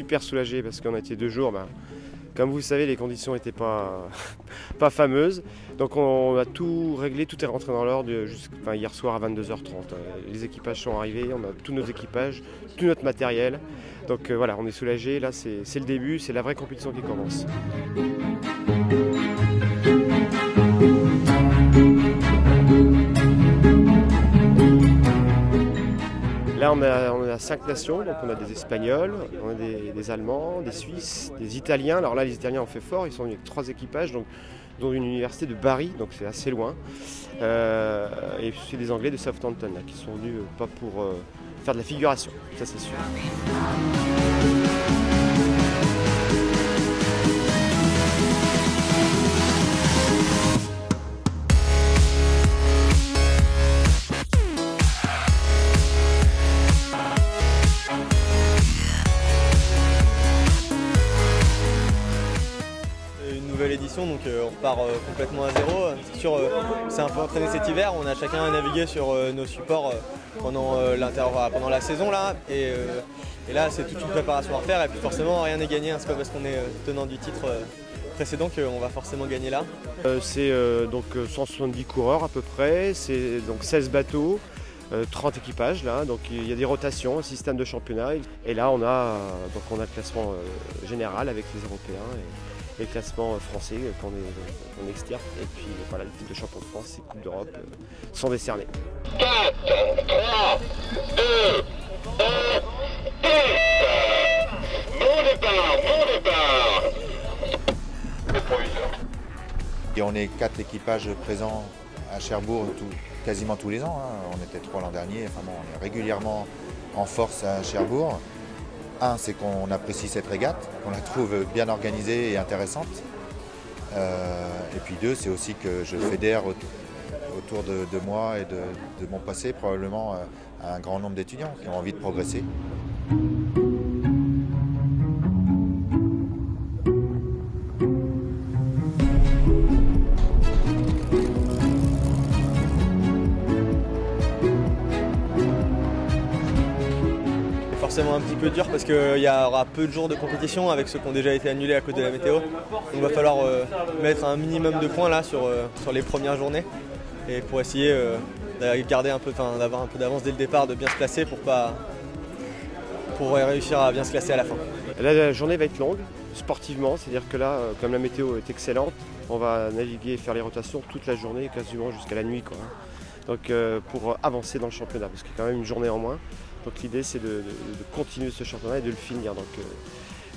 super soulagé parce qu'on a été 2 jours. Comme vous le savez, les conditions n'étaient pas fameuses. Donc on a tout réglé, tout est rentré dans l'ordre hier soir à 22h30. Les équipages sont arrivés, on a tous nos équipages, tout notre matériel. Donc voilà, on est soulagé. Là, c'est le début, c'est la vraie compétition qui commence. Là, on a 5 nations, donc on a des Espagnols, on a des Allemands, des Suisses, des Italiens. Alors là, les Italiens ont fait fort, ils sont venus avec 3 équipages, dont une université de Bari, donc c'est assez loin. Et c'est des Anglais de Southampton là, qui sont venus pas pour faire de la figuration, ça c'est sûr. Nouvelle édition, donc on repart complètement à zéro. C'est sûr, c'est un peu entraîné cet hiver. On a chacun navigué sur nos supports pendant la saison là, et là c'est toute une préparation à refaire. Et puis forcément rien n'est gagné. C'est pas parce qu'on est tenant du titre précédent qu'on va forcément gagner là. C'est donc 170 coureurs à peu près. C'est donc 16 bateaux. 30 équipages là, donc il y a des rotations, un système de championnat. Et là on a le classement général avec les Européens et le classement français qu'on extirpe. Et puis voilà, les titres de champion de France et Coupe d'Europe sont décernés. 4, 3, 2, 1, Mon départ Et on est 4 équipages présents à Cherbourg quasiment tous les ans. On était 3 l'an dernier. Enfin bon, on est régulièrement en force à Cherbourg. Un, c'est qu'on apprécie cette régate, qu'on la trouve bien organisée et intéressante. Et puis 2, c'est aussi que je fédère autour de moi et de mon passé probablement un grand nombre d'étudiants qui ont envie de progresser. Forcément un petit peu dur parce qu'il y aura peu de jours de compétition avec ceux qui ont déjà été annulés à cause de la météo. Donc il va falloir mettre un minimum de points là sur les premières journées et pour essayer d'avoir un peu d'avance dès le départ, de bien se placer pour réussir à bien se classer à la fin. Là, la journée va être longue sportivement, c'est-à-dire que là, comme la météo est excellente, on va naviguer et faire les rotations toute la journée, quasiment jusqu'à la nuit, quoi. Donc pour avancer dans le championnat, parce qu'il y a quand même une journée en moins. Donc l'idée c'est de continuer ce championnat et de le finir. Donc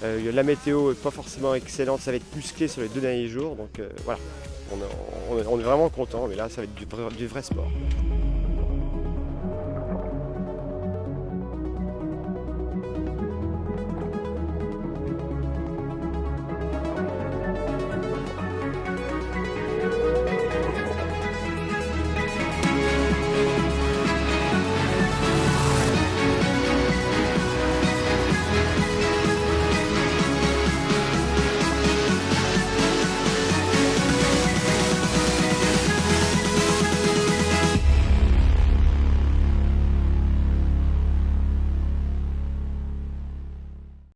la météo n'est pas forcément excellente, ça va être musclé sur les 2 derniers jours. Donc voilà, on est vraiment content, mais là ça va être du vrai sport.